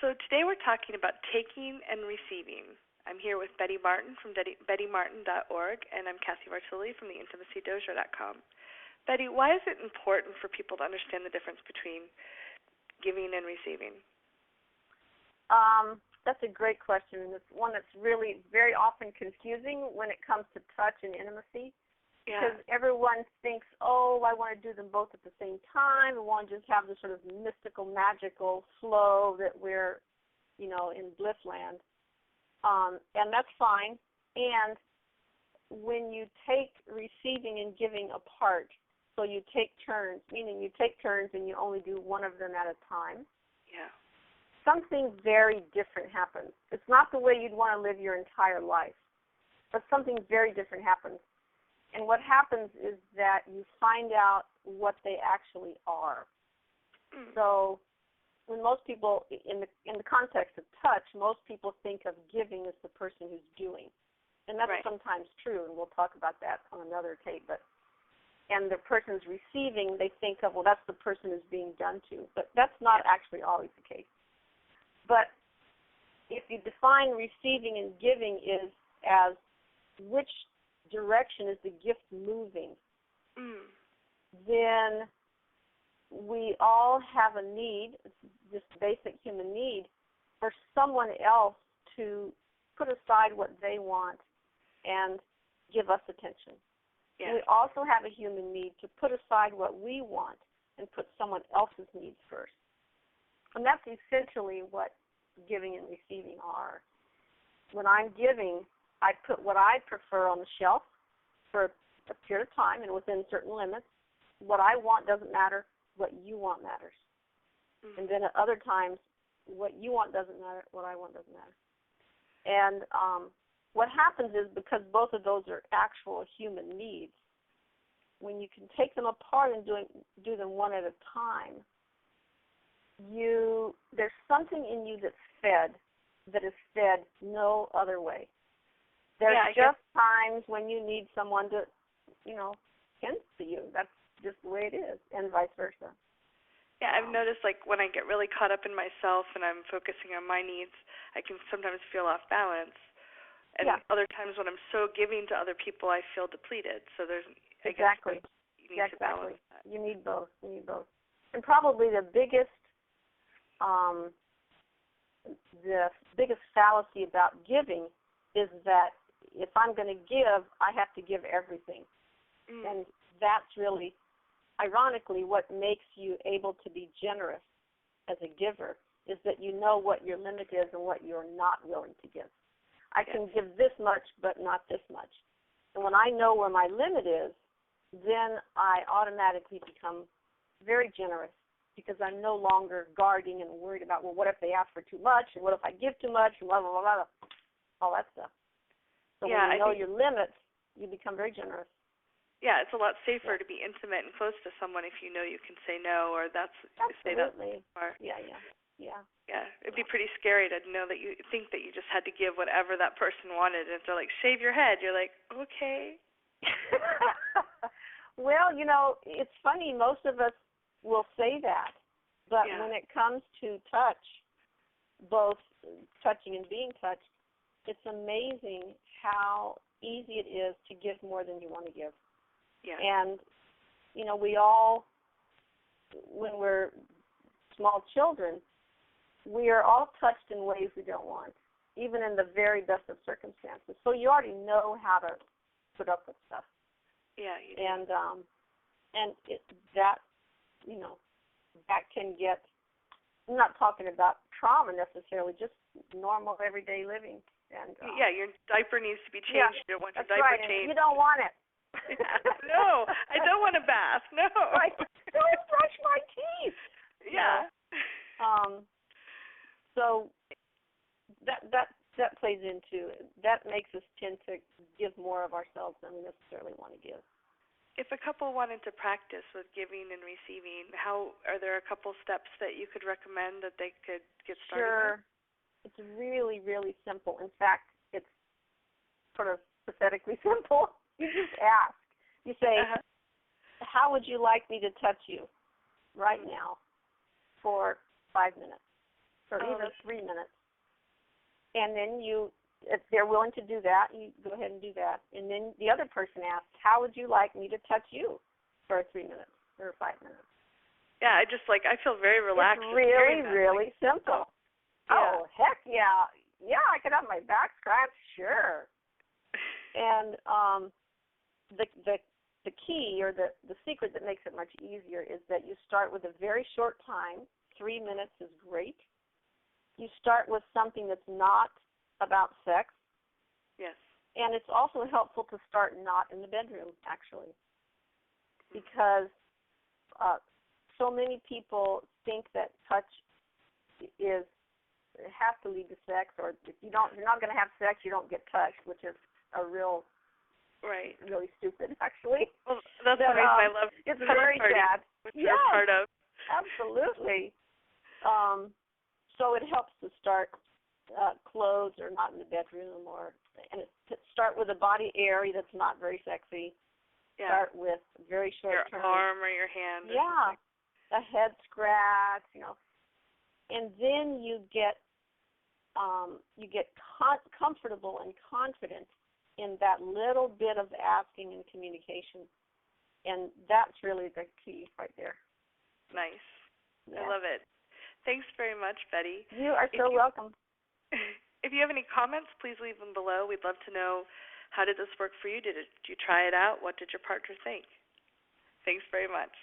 So today we're talking about taking and receiving. I'm here with Betty Martin from bettymartin.org, and I'm Kathy Vartuli from theintimacydojo.com. Betty, why is it important for people to understand the difference between giving and receiving? That's a great question, and it's one that's really very often confusing when it comes to touch and intimacy. Yeah. Because everyone thinks, oh, I want to do them both at the same time. I want to just have this sort of mystical, magical flow that we're, in bliss land. And that's fine. And when you take receiving and giving apart, so you take turns, meaning you take turns and you only do one of them at a time. Yeah. Something very different happens. It's not the way you'd want to live your entire life, but something very different happens. And what happens is that you find out what they actually are. So when most people, in the context of touch, most people think of giving as the person who's doing. And that's right. Sometimes true, and we'll talk about that on another tape. And the person's receiving, they think of, well, that's the person who's being done to. But that's not actually always the case. But if you define receiving and giving as which direction is the gift moving, then we all have a need, just basic human need, for someone else to put aside what they want and give us attention. Yes. We also have a human need to put aside what we want and put someone else's needs first. And that's essentially what giving and receiving are. When I'm giving, I put what I prefer on the shelf for a period of time and within certain limits. What I want doesn't matter. What you want matters. And then at other times, what you want doesn't matter. What I want doesn't matter. And what happens is, because both of those are actual human needs, when you can take them apart and do them one at a time, there's something in you that's fed that is fed no other way. There's just times when you need someone to, tend to you. That's just the way it is, and vice versa. Yeah, I've noticed, when I get really caught up in myself and I'm focusing on my needs, I can sometimes feel off balance. And other times when I'm so giving to other people, I feel depleted. So there's, I guess, you need to balance that. You need both. And probably the biggest fallacy about giving is that if I'm going to give, I have to give everything. And that's really, ironically, what makes you able to be generous as a giver, is that you know what your limit is and what you're not willing to give. I can give this much, but not this much. And when I know where my limit is, then I automatically become very generous, because I'm no longer guarding and worried about, well, what if they ask for too much, and what if I give too much, and blah, blah, blah, blah, all that stuff. So when you know your limits, you become very generous. Yeah, it's a lot safer to be intimate and close to someone if you know you can say no, or say that. Yeah. Yeah, it'd be pretty scary to know that you think that you just had to give whatever that person wanted, and if they're like, shave your head, you're like, okay. Well, it's funny, most of us will say that, but when it comes to touch, both touching and being touched, it's amazing how easy it is to give more than you want to give. Yeah. And, we all, when we're small children, we are all touched in ways we don't want, even in the very best of circumstances. So you already know how to put up with stuff. Yeah, you do. That can get, I'm not talking about trauma necessarily, just normal everyday living. And your diaper needs to be changed. You don't want your diaper changed. You don't want it. No, I don't want a bath. No. Right. Don't brush my teeth. Yeah. So that plays into it. That makes us tend to give more of ourselves than we necessarily want to give. If a couple wanted to practice with giving and receiving, are there a couple steps that you could recommend that they could get started with? Sure. It's really, really simple. In fact, it's sort of pathetically simple. You just ask. You say, how would you like me to touch you right now for 5 minutes? or even 3 minutes. And then if they're willing to do that, you go ahead and do that. And then the other person asks, how would you like me to touch you for 3 minutes or 5 minutes? Yeah, I feel very relaxed. It's really, really simple. Yeah. Oh, heck yeah. Yeah, I could have my back scratched, sure. And the key or the secret that makes it much easier is that you start with a very short time. 3 minutes is great. You start with something that's not about sex. Yes. And it's also helpful to start not in the bedroom, actually, because so many people think that touch has to lead to sex, or if you're not going to have sex, you don't get touched, which is a really stupid, actually. Well, that's the reason I love it's very sad. Which you're part of. Absolutely. So it helps to start clothes or not in the bedroom, and start with a body area that's not very sexy. Yeah. Start with very short term. Your arm or your hand. Yeah. A head scratch, and then you get comfortable and confident in that little bit of asking and communication, and that's really the key right there. Nice. Yeah. I love it. Thanks very much, Betty. You are so welcome. If you have any comments, please leave them below. We'd love to know, how did this work for you? Did you try it out? What did your partner think? Thanks very much.